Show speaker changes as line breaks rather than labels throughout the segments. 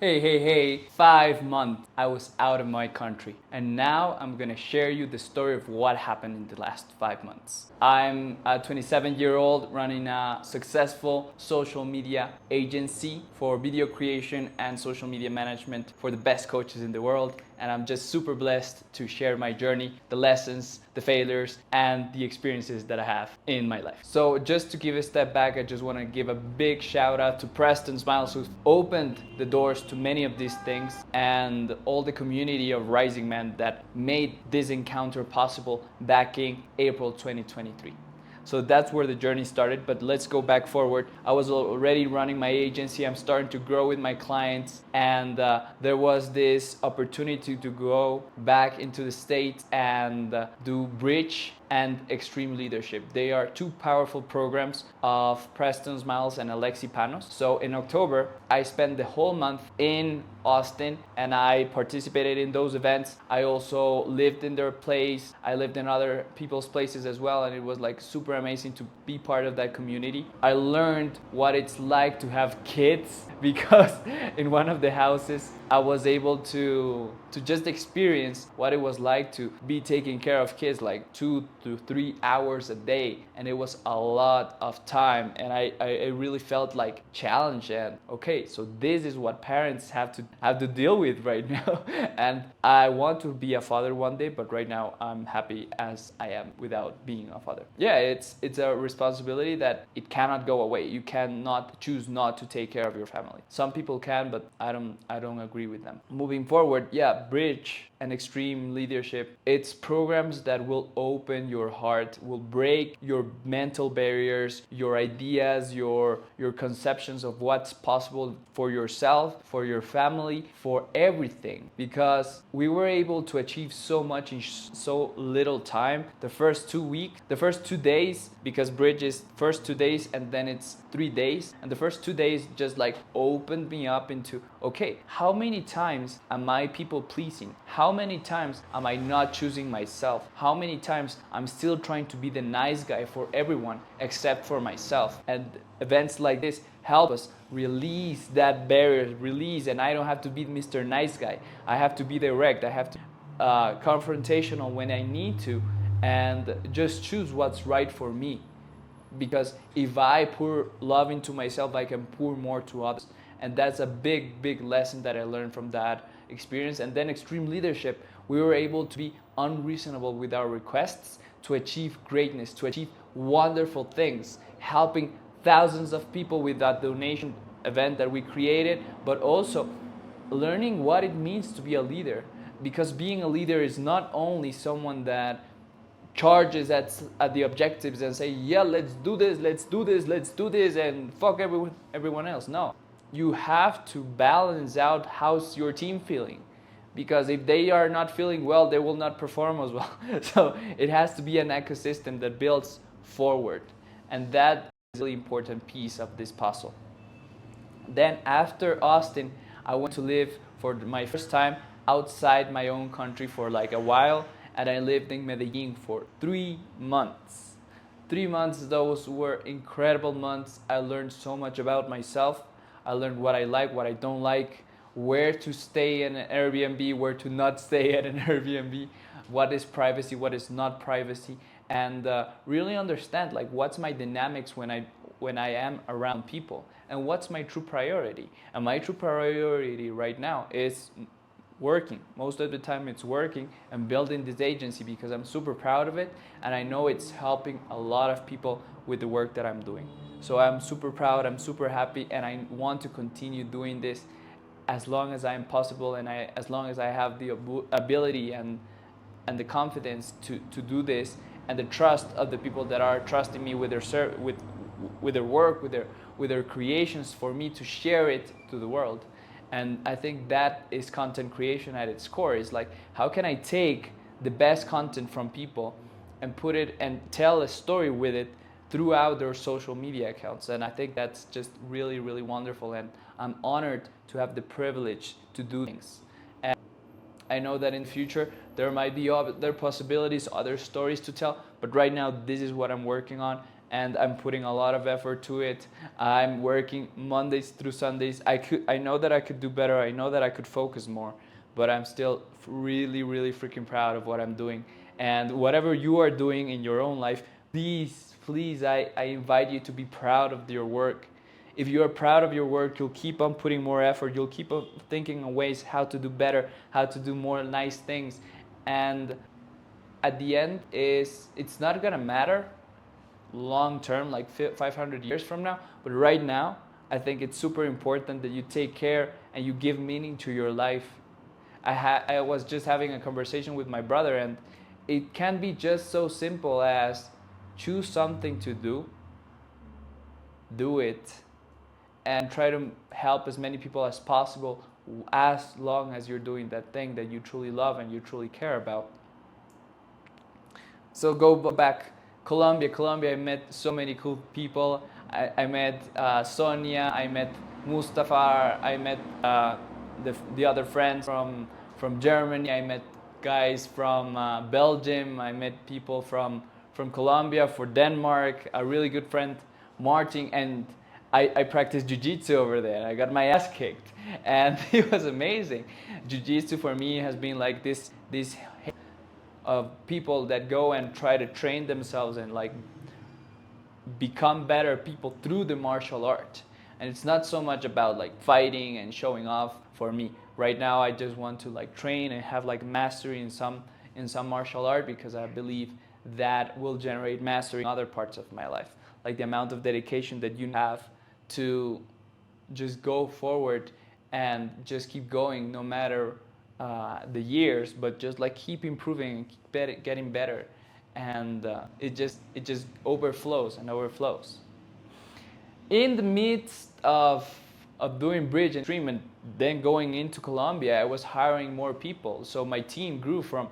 Hey, 5 months I was out of my country. And now I'm gonna share you the story of what happened in the last 5 months. I'm a 27-year-old running a successful social media agency for video creation and social media management for the best coaches in the world. And I'm just super blessed to share my journey, the lessons, the failures, and the experiences that I have in my life. So just to give a step back, I just want to give a big shout out to Preston Smiles, who's opened the doors to many of these things, and all the community of Rising Man that made this encounter possible back in April 2023. So that's where the journey started, but let's go back forward. I was already running my agency. I'm starting to grow with my clients, and there was this opportunity to go back into the States and do Bridge and Extreme Leadership. They are two powerful programs of Preston Smiles and Alexi Panos. So in October, I spent the whole month in Austin and I participated in those events. I also lived in their place. I lived in other people's places as well, and it was like super amazing to be part of that community. I learned what it's like to have kids because in one of the houses I was able to just experience what it was like to be taking care of kids like 2 to 3 hours a day, and it was a lot of time, and I really felt like challenged, and okay, so this is what parents have to deal with right now. And I want to be a father one day, but right now I'm happy as I am without being a father. Yeah, it's a responsibility that it cannot go away. You cannot choose not to take care of your family. Some people can, but I don't agree with them. Moving forward, yeah, Bridge and Extreme Leadership, it's programs that will open your heart, will break your mental barriers, your ideas, your conceptions of what's possible for yourself, for your family, for everything. Because we were able to achieve so much in so little time. The first 2 weeks, the first 2 days, because Bridge is first 2 days and then it's 3 days, and the first 2 days just like opened me up into, okay, how many times am I people pleasing? How many times am I not choosing myself? How many times I'm still trying to be the nice guy for everyone except for myself? And events like this help us release that barrier, and I don't have to be Mr. Nice Guy. I have to be direct. I have to confrontational when I need to, and just choose what's right for me. Because if I pour love into myself, I can pour more to others. And that's a big lesson that I learned from that experience. And then Extreme Leadership, we were able to be unreasonable with our requests to achieve greatness, to achieve wonderful things, helping thousands of people with that donation event that we created, but also learning what it means to be a leader. Because being a leader is not only someone that charges at the objectives and say, yeah, let's do this, and fuck everyone else. No, you have to balance out how's your team feeling, because if they are not feeling well, they will not perform as well. So it has to be an ecosystem that builds forward, and that is a really important piece of this puzzle. Then after Austin, I went to live for my first time outside my own country for like a while, and I lived in Medellin for 3 months. 3 months, those were incredible months. I learned so much about myself. I learned what I like, what I don't like, where to stay in an Airbnb, where to not stay at an Airbnb, what is privacy, what is not privacy, and really understand like what's my dynamics when I am around people, and what's my true priority. And my true priority right now is working. Most of the time it's working and building this agency, because I'm super proud of it and I know it's helping a lot of people with the work that I'm doing. So I'm super proud, I'm super happy, and I want to continue doing this as long as I'm possible, and as long as I have the ability and the confidence to do this, and the trust of the people that are trusting me with their work, with their creations, for me to share it to the world. And I think that is content creation at its core. Is like, how can I take the best content from people and put it and tell a story with it throughout their social media accounts? And I think that's just really wonderful, and I'm honored to have the privilege to do things. And I know that in the future there might be other possibilities, other stories to tell, but right now this is what I'm working on, and I'm putting a lot of effort to it. I'm working Mondays through Sundays. I know that I could do better. I know that I could focus more, but I'm still really, really freaking proud of what I'm doing. And whatever you are doing in your own life, please, I invite you to be proud of your work. If you are proud of your work, you'll keep on putting more effort. You'll keep on thinking of ways how to do better, how to do more nice things. And at the end, it's not gonna matter long term, like 500 years from now, but right now, I think it's super important that you take care and you give meaning to your life. I was just having a conversation with my brother, and it can be just so simple as choose something to do it, and try to help as many people as possible as long as you're doing that thing that you truly love and you truly care about. So go back, Colombia, I met so many cool people. I met Sonia, I met Mustafa, I met the other friends from Germany, I met guys from Belgium, I met people from Colombia, for Denmark, a really good friend, Martin, and I practiced jiu-jitsu over there. I got my ass kicked, and it was amazing. Jiu-jitsu for me has been like this of people that go and try to train themselves and like become better people through the martial art. And it's not so much about like fighting and showing off for me. Right now I just want to like train and have like mastery in some martial art, because I believe that will generate mastery in other parts of my life. Like the amount of dedication that you have to just go forward and just keep going no matter the years, but just like keep improving and keep getting better, and it just overflows and overflows. In the midst of doing bridge and stream and then going into Colombia, I was hiring more people. So my team grew from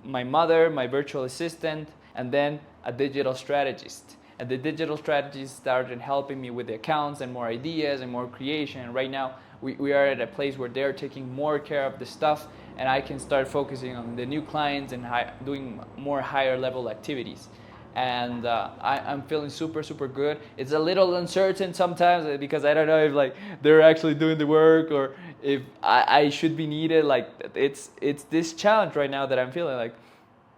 my mother, my virtual assistant, and then a digital strategist. And the digital strategist started helping me with the accounts and more ideas and more creation. And right now we are at a place where they're taking more care of the stuff, and I can start focusing on the new clients and doing more higher level activities. And I'm feeling super good. It's a little uncertain sometimes because I don't know if like they're actually doing the work or if I should be needed. Like it's this challenge right now that I'm feeling like,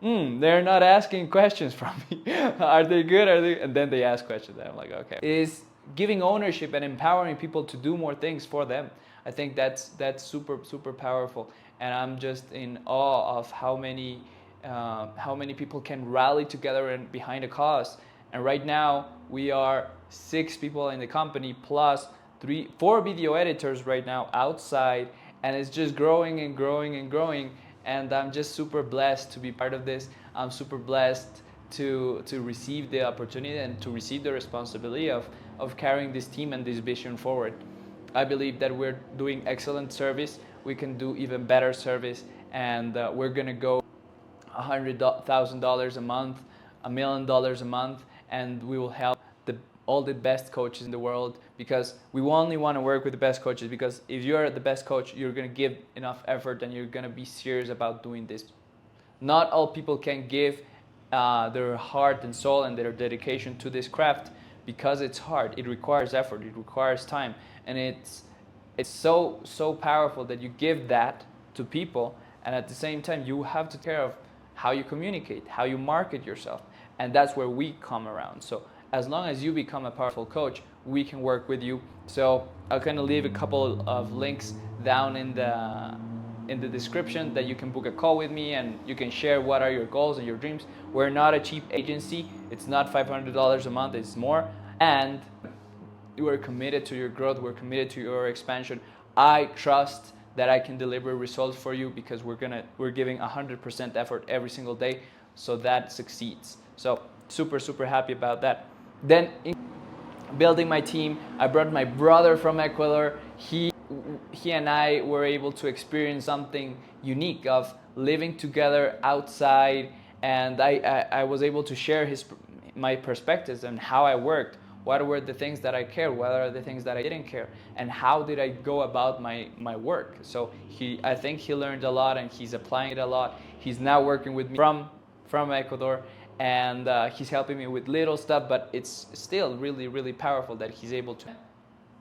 they're not asking questions from me. Are they good? Are they? And then they ask questions, and I'm like, okay. Is giving ownership and empowering people to do more things for them. I think that's super powerful, and I'm just in awe of how many people can rally together and behind a cause. And right now we are 6 people in the company plus 4 video editors right now outside, and it's just growing and growing and growing. And I'm just super blessed to be part of this. I'm super blessed to receive the opportunity and to receive the responsibility of carrying this team and this vision forward. I believe that we're doing excellent service. We can do even better service, and we're gonna go $100,000 a month, $1 million a month, and we will help all the best coaches in the world, because we only want to work with the best coaches, because if you're the best coach, you're going to give enough effort and you're going to be serious about doing this. Not all people can give their heart and soul and their dedication to this craft, because it's hard. It requires effort, it requires time, and it's so powerful that you give that to people, and at the same time you have to take care of how you communicate, how you market yourself, and that's where we come around. So as long as you become a powerful coach, we can work with you. So I'll kind of leave a couple of links down in the description that you can book a call with me and you can share what are your goals and your dreams. We're not a cheap agency. It's not $500 a month, it's more. And we're committed to your growth. We're committed to your expansion. I trust that I can deliver results for you, because we're giving 100% effort every single day, so that succeeds. So super happy about that. Then in building my team, I brought my brother from Ecuador. He and I were able to experience something unique of living together outside, and I was able to share my perspectives and how I worked. What were the things that I cared? What are the things that I didn't care? And how did I go about my work? So I think he learned a lot, and he's applying it a lot. He's now working with me from Ecuador, and he's helping me with little stuff, but it's still really, really powerful that he's able to.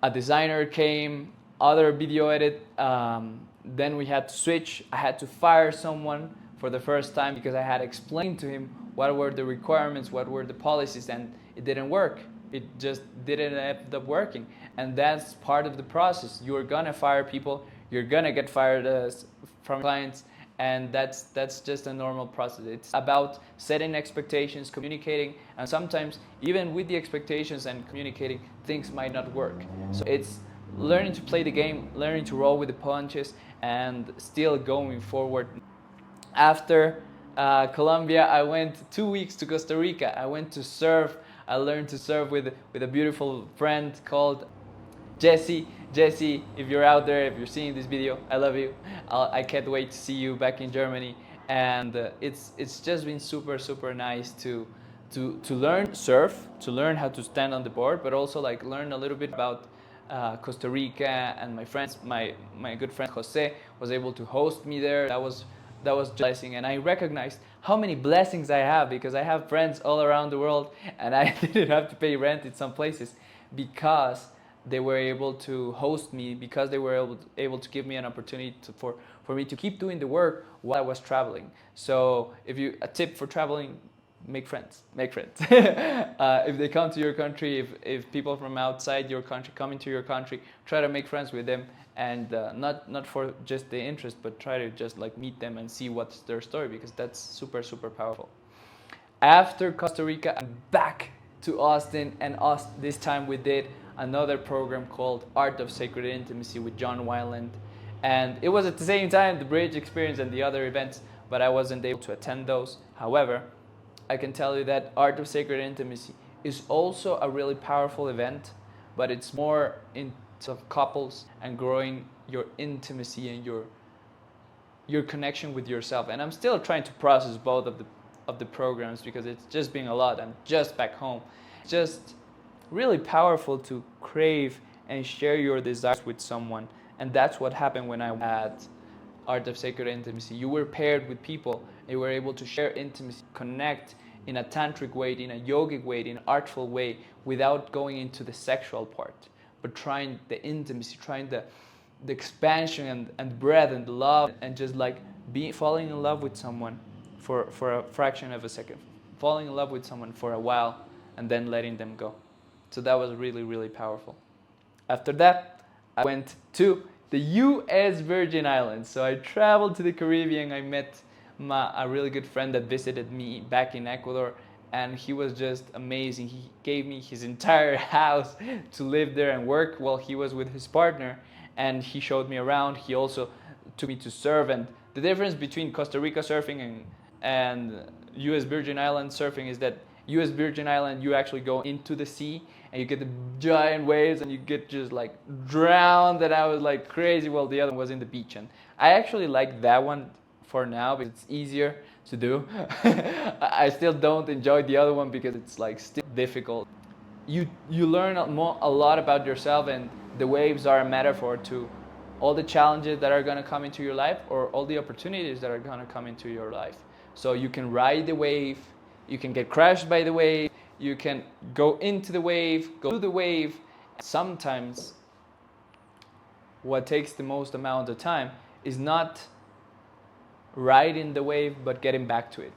A designer came, other video edit, then we had to switch. I had to fire someone for the first time because I had explained to him what were the requirements, what were the policies, and it didn't work. It just didn't end up working. And that's part of the process. You're gonna fire people, you're gonna get fired from clients, and that's just a normal process. It's about setting expectations, communicating, and sometimes even with the expectations and communicating, things might not work. So it's learning to play the game, learning to roll with the punches, and still going forward. After Colombia, I went 2 weeks to Costa Rica. I went to surf. I learned to surf with a beautiful friend called Jesse. Jesse, if you're out there, if you're seeing this video, I love you. I can't wait to see you back in Germany. And it's just been super nice to learn surf, to learn how to stand on the board, but also like learn a little bit about Costa Rica. And my friends, my good friend Jose was able to host me there. That was just a blessing, and I recognized how many blessings I have because I have friends all around the world, and I didn't have to pay rent in some places because they were able to host me, because they were able to give me an opportunity for me to keep doing the work while I was traveling. So a tip for traveling: make friends. If they come to your country, if people from outside your country come into your country, try to make friends with them, and not for just the interest, but try to just like meet them and see what's their story, because that's super powerful. After Costa Rica, I'm back to Austin, and this time we did another program called Art of Sacred Intimacy with John Weiland, and it was at the same time the Bridge Experience and the other events, but I wasn't able to attend those. However, I can tell you that Art of Sacred Intimacy is also a really powerful event, but it's more into couples and growing your intimacy and your connection with yourself. And I'm still trying to process both of the programs because it's just been a lot. I'm just back home. It's just really powerful to crave and share your desires with someone. And that's what happened when I had Art of Sacred Intimacy. You were paired with people, and you were able to share intimacy, connect in a tantric way, in a yogic way, in an artful way, without going into the sexual part, but trying the intimacy, trying the expansion and breadth and the love, and just like falling in love with someone for a fraction of a second, falling in love with someone for a while, and then letting them go. So that was really powerful. After that, I went to the U.S. Virgin Islands. So I traveled to the Caribbean. I met a really good friend that visited me back in Ecuador, and he was just amazing. He gave me his entire house to live there and work while he was with his partner, and he showed me around. He also took me to surf, and the difference between Costa Rica surfing and U.S. Virgin Islands surfing is that U.S. Virgin Island, you actually go into the sea and you get the giant waves and you get just like drowned, and I was like crazy while the other one was in the beach. And I actually like that one for now because it's easier to do. I still don't enjoy the other one because it's like still difficult. You learn a lot about yourself, and the waves are a metaphor to all the challenges that are going to come into your life, or all the opportunities that are going to come into your life. So you can ride the wave, you can get crashed by the wave, you can go into the wave, go through the wave. Sometimes what takes the most amount of time is not riding the wave, but getting back to it.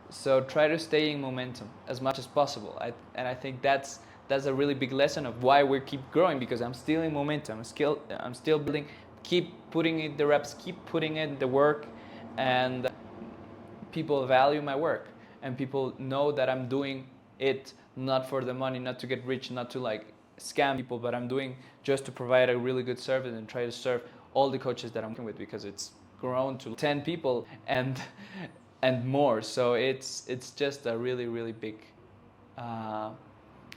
So try to stay in momentum as much as possible. I think that's a really big lesson of why we keep growing, because I'm still in momentum. I'm still building, keep putting in the reps, keep putting in the work, and people value my work, and people know that I'm doing it not for the money, not to get rich, not to like scam people, but I'm doing just to provide a really good service and try to serve all the coaches that I'm working with, because it's grown to 10 people and more. So it's just a really big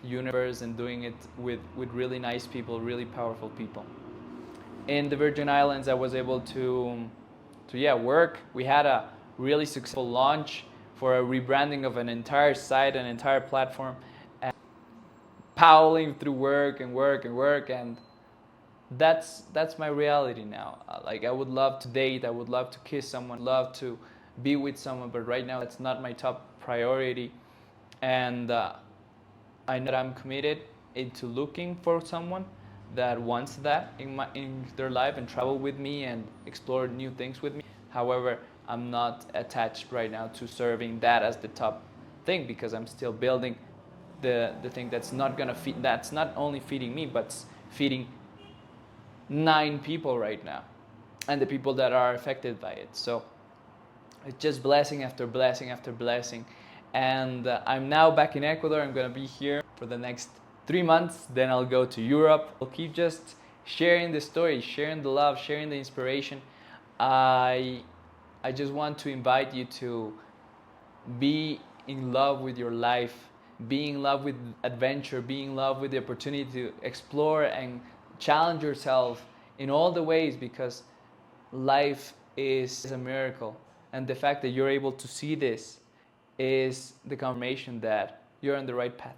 universe, and doing it with really nice people, really powerful people. In the Virgin Islands, I was able to work. We had a really successful launch for a rebranding of an entire site, an entire platform, and powering through work, and that's my reality now. Like, I would love to date, I would love to kiss someone, love to be with someone, but right now it's not my top priority, and I know that I'm committed into looking for someone that wants that in their life and travel with me and explore new things with me. However, I'm not attached right now to serving that as the top thing, because I'm still building the thing that's not gonna feed, that's not only feeding me but feeding 9 people right now, and the people that are affected by it. So it's just blessing after blessing after blessing. And I'm now back in Ecuador. I'm gonna be here for the next 3 months. Then I'll go to Europe. I'll keep just sharing the story, sharing the love, sharing the inspiration. I I just want to invite you to be in love with your life, be in love with adventure, be in love with the opportunity to explore and challenge yourself in all the ways, because life is a miracle. And the fact that you're able to see this is the confirmation that you're on the right path.